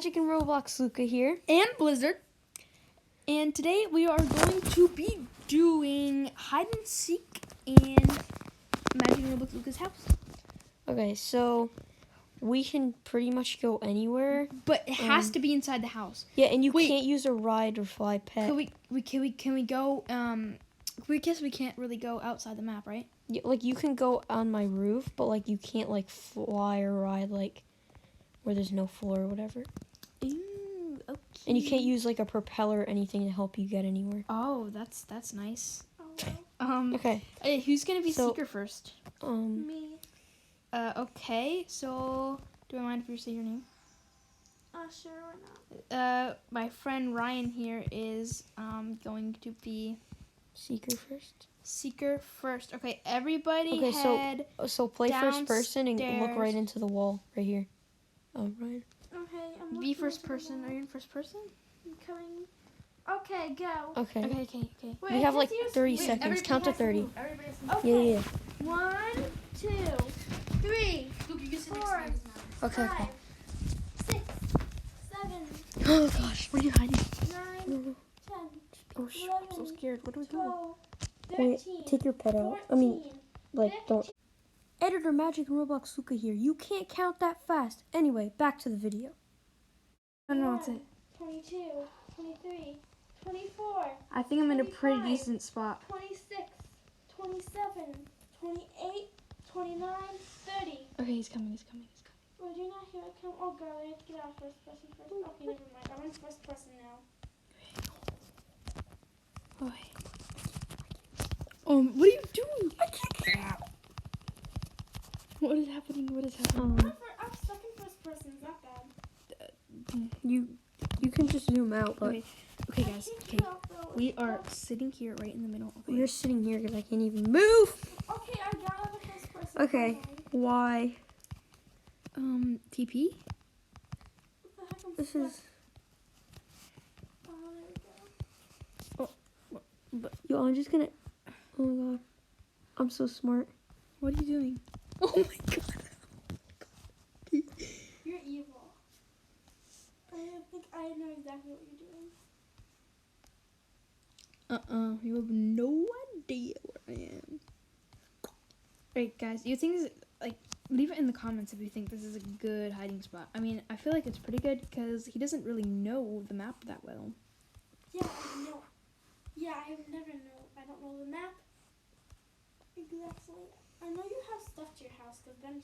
Magic and Roblox, Luca here. And Blizzard. And today we are going to be doing hide and seek in Magic and Roblox Luca's house. Okay, so we can pretty much go anywhere. But it has to be inside the house. Yeah, and you can't use a ride or fly pet. Can we go we guess we can't really go outside the map, right? Yeah, like you can go on my roof, but like you can't like fly or ride like where there's no floor or whatever. Ooh, okay. And you can't use like a propeller or anything to help you get anywhere. Oh, that's nice. Okay. Hey, who's gonna be seeker first? Me. Okay. So, do I mind if you say your name? Sure, why not? My friend Ryan here is going to be Seeker first. seeker first. Okay, everybody Okay, head. So play first person and look downstairs. right into the wall right here. Oh, Ryan. Okay, I'm Be looking first into the person. wall. Are you in first person? I'm coming. Okay, go. Okay. Okay. Wait, We have I like can see 30 wait, seconds. everybody Count to has 30. move. Everybody has to move. Yeah, Okay. yeah. 1, 2, 3, Luke, you can sit 4, Okay. 5, 6, 7, Oh gosh, where are you hiding? 9, 10, Oh shit, I'm so scared. What do we do? 12, Wait, 13, take your pet out. 14, Don't. Editor Magic and Roblox Luca here. You can't count that fast. Anyway, back to the video. No, that's it. 22, 23, 24, I think I'm in a pretty 25. decent spot. 26, 27, 28, 29, 30. Okay, he's coming. Well, do you not hear it come? Oh, girl, I have to get out of first person first. Okay, never mind. I'm in first person now. What are you doing? I can't. What is happening? I'm stuck in first person. It's not bad. You can just zoom out, but Okay, guys. Okay, we are sitting here right in the middle. Okay. we're sitting here because I can't even move. Okay, I got out of the first person. Okay. Why? TP. What the heck? I'm This stuck. is. Oh, there we go. Yo, I'm just gonna. Oh my god. I'm so smart. What are you doing? Oh my god. You're evil. I think I know exactly what you're doing. You have no idea where I am. Alright, guys. You think this? Like, leave it in the comments if you think this is a good hiding spot. I mean, I feel like it's pretty good because he doesn't really know the map that well. Yeah, I know. Yeah, I never know. I don't know the map. Exactly. I know you have stuff to your house because Ben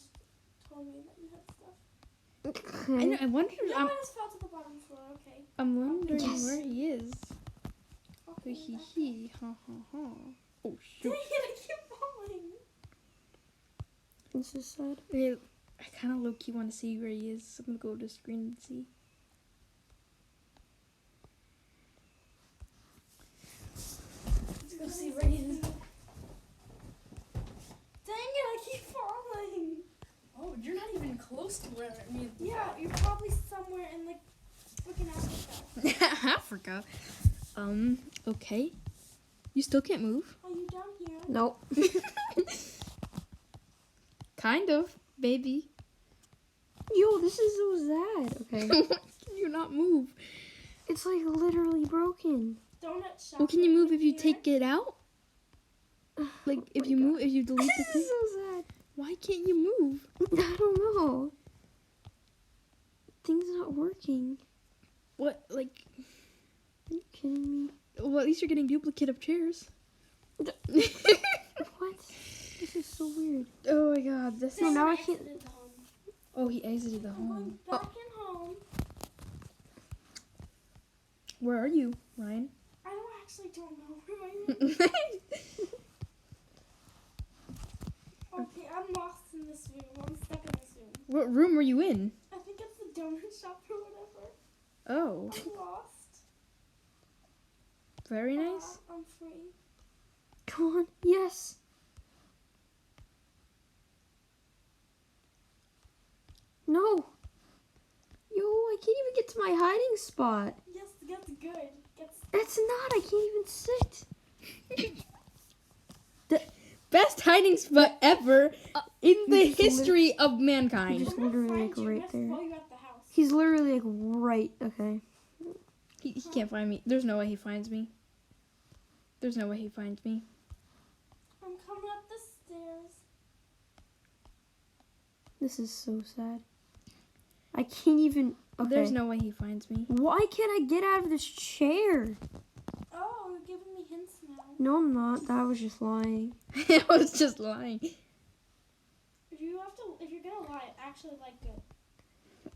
told me that you had stuff. I know. I wonder. No, I just fell to the bottom floor. Okay. I'm wondering Yes. where he is. Okay. Hee hee. Ha ha ha. Oh Dang shoot. it! I keep falling. This is sad. Yeah, I kind of low-key want to see where he is. So I'm gonna go to the screen and see. Let's go see where he is. Dang it! I keep falling. Oh, you're not even close to where I mean. Yeah, you're probably somewhere in like freaking Africa. Africa. Okay. You still can't move? Are you down here? Nope. Kind of, baby. Yo, this is so sad. Okay. Can you not move? It's like literally broken. Donut shop. Well, can you move if you here. take it out? Like, if you move, if you delete the This thing? is so sad. Why can't you move? I don't know. Things not working. What, like, Are you kidding me? well, at least you're getting duplicate of chairs. What? This is so weird. Oh my god, this No, is... now I Exited can't. the home. Oh, he exited the I'm going home. back in home. Where are you, Ryan? I don't know where I am. Okay, I'm lost in this room. I'm stuck in this room. What room were you in? I think it's the donut shop or whatever. Oh, I'm lost. very nice. I'm free. Come on. Yes. No. Yo, I can't even get to my hiding spot. Yes, that's good. That's not. I can't even sit. Best hiding spot ever in the He just history of He mankind. just I'm gonna literally find like you. right Let's there. follow you at the house. He's literally like right. Okay. He can't find me. There's no way he finds me. There's no way he finds me. I'm coming up the stairs. This is so sad. I can't even. Okay. There's no way he finds me. Why can't I get out of this chair? Oh, you're giving me hints now. No, I'm not. That was just lying. I was just lying. If you're gonna lie, actually like it.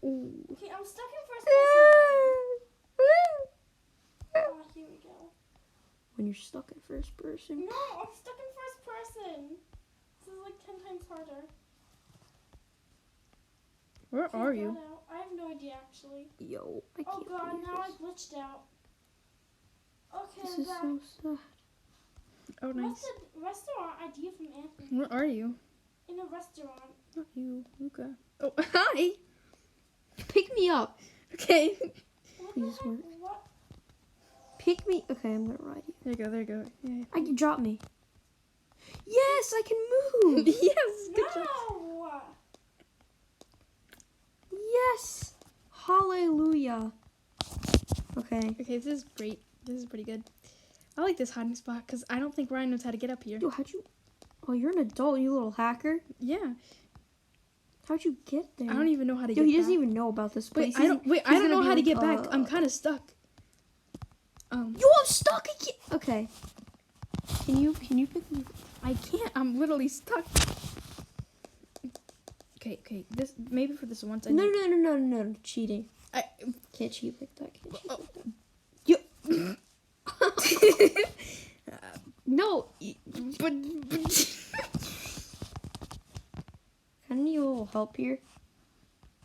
Ooh. Okay, I'm stuck in first person again. Oh, here we go. When you're stuck in first person. No, I'm stuck in first person. This is like 10 times harder. Where Okay, are got you? out. I have no idea actually. Yo, I Oh can't god, believe now I this. glitched out. Okay, This I'm is back. so sad. Oh, nice. What's the restaurant idea from Anthony? Where are you? In a restaurant. Not you, Luca. Oh, hi. Pick me up. Okay. What Please the heck? work. What? Pick me. Okay, I'm gonna ride you. There you go. There you go. Yeah. I can drop me. Yes, I can move. Yes. Good job. No! Yes. Hallelujah. Okay. Okay, this is great. This is pretty good. I like this hiding spot because I don't think Ryan knows how to get up here. Yo, how'd you? Oh, you're an adult, you little hacker. Yeah. How'd you get there? I don't even know how to Yo, get he doesn't back. even know about this place. Wait, I don't he's know gonna how be to get like, back. I'm kind of stuck. Yo, I'm stuck again. Okay. Can you pick me? I can't. I'm literally stuck. Okay. This maybe for this once. No, cheating. I Can't cheat like that. Can't cheat Oh. like that. Yo. No. but I need a little help here.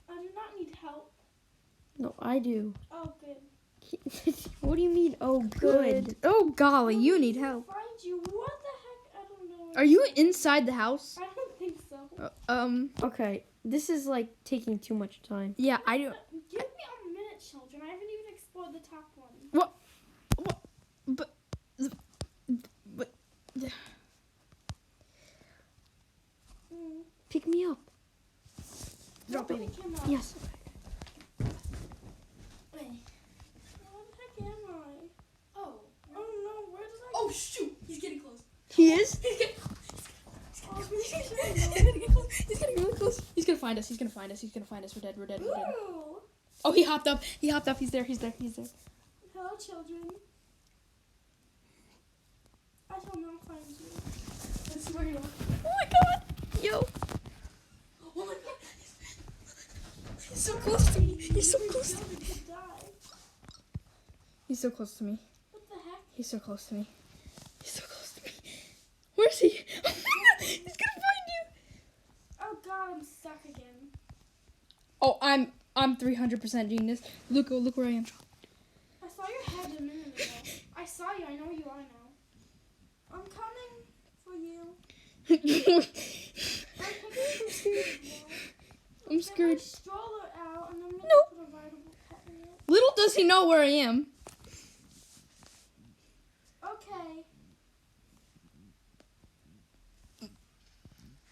I do not need help. No, I do. Oh, good. What do you mean? Oh, good. Oh golly, you need help. Find you. What the heck? I don't know. Are you inside the house? I don't think so. Okay, this is like taking too much time. Yeah, I do. Give me a minute, children. I haven't even explored the top one. But Pick me up. drop Nobody it. came up. Yes. Wait. Where the heck am I? Oh. Oh no, where did I Oh shoot! He's getting close. He is? He's getting Oh, really? He's getting close. He's getting really close. He's gonna find us. He's gonna find us. We're dead. We're dead. Ooh. Oh, he hopped up. He's there. Hello, children. I shall not find you. Let's see where you are. Oh my god. Yo. Oh my god! He's so close to me. He's so close to me. You could die. He's so close to me. What the heck? He's so close to me. Where's he? Oh my god. He's gonna find you. Oh god, I'm stuck again. Oh, I'm 300% genius. Look where I am. I saw your head a minute ago. I saw you. I know where you are now. I'm coming for you. I'm I'm scared. Get my stroller out, and I'm gonna No. put a rideable pet in it. Little does he know where I am. Okay.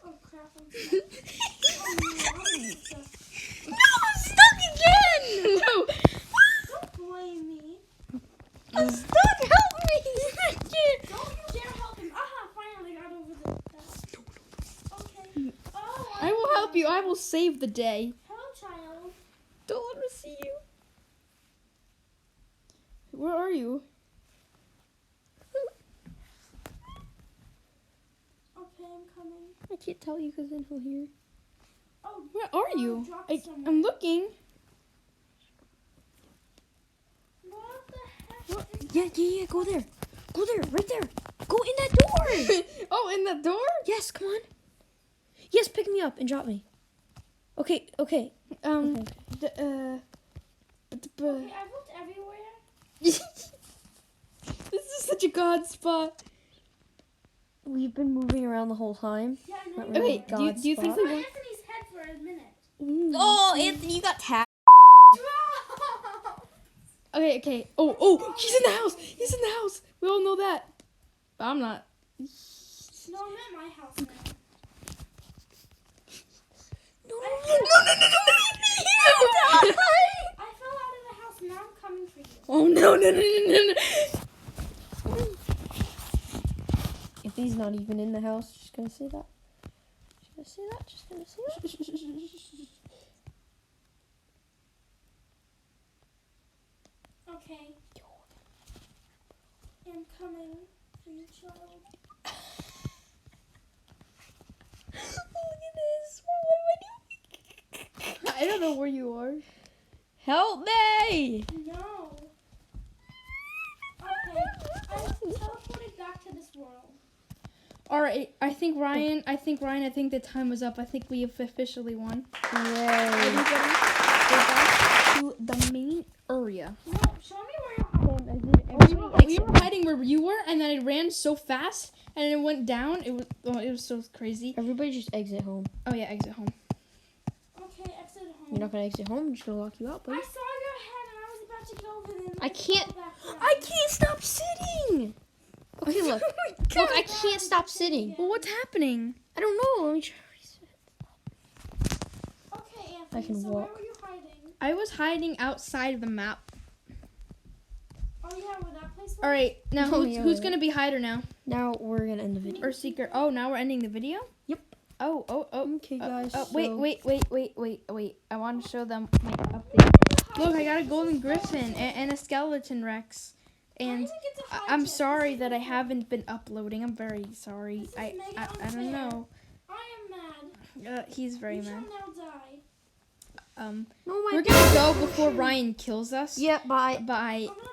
Oh crap! I'm stuck. Oh no, I'm stuck. No, I'm stuck again. No. Don't blame me. I'm stuck. Help me. I can't. Don't you dare help him. Aha! Finally got over the. Okay. Oh. I will help you. I will save the day. Hello, child. Don't let me see you. Where are you? Okay, I'm coming. I can't tell you because then he'll hear. Oh. Where are you? dropped somewhere. I'm looking. What the heck? What? Yeah. Go there. Go there. Right there. Go in that door. Oh, in the door? Yes. Come on. Yes. Pick me up and drop me. Okay. Okay, I looked everywhere. This is such a god spot. We've been moving around the whole time. Yeah, I know. Not you really. Okay, were. do you think I we saw want... Anthony's head for a minute. Oh, Anthony, you got tagged. Okay. Oh, he's in the house. He's in the house. We all know that. But I'm not. No, I'm at my house now. No. No. I fell out of the house. Now I'm coming for you. Oh no. If he's not even in the house, just gonna say that. Just gonna say that. Okay. I'm coming for you, child. Look at this. What am I doing? I don't know where you are. Help me! No. Okay. I'm teleported back to this world. All right, I think Ryan, I think the time was up. I think we have officially won. Yay. Everybody, go back to the main area. No, show me where you're hiding. We were hiding where you were, and then it ran so fast, and it went down. It was so crazy. Everybody just exit home. Oh yeah, exit home. Okay, exit home. You're not gonna exit home, I'm just gonna lock you out, I buddy. saw your head and I was about to go over there. I can't- Go back down. I can't stop sitting! Okay, look. Look, I can't stop sitting. Well, what's happening? I don't know. Let me try to reset. Okay, Anthony. I can so walk. where were you hiding? I was hiding outside of the map. Oh yeah, where that place was? All right, now Oh, who's, yeah, who's yeah. gonna be hider now? Now we're gonna end the video. Or seeker? Oh, now we're ending the video. Yep. Oh. Okay, guys. Wait. so- I want to show them my update. Look, I got a golden griffin and a skeleton rex. And I didn't get to hide I'm yet. sorry that I haven't been uploading. I'm very sorry. This is I mega don't unfair. know. I am mad. He's very You mad. shall now die. No, my We're gonna go before Ryan kills us. Yeah, bye. Bye. I'm gonna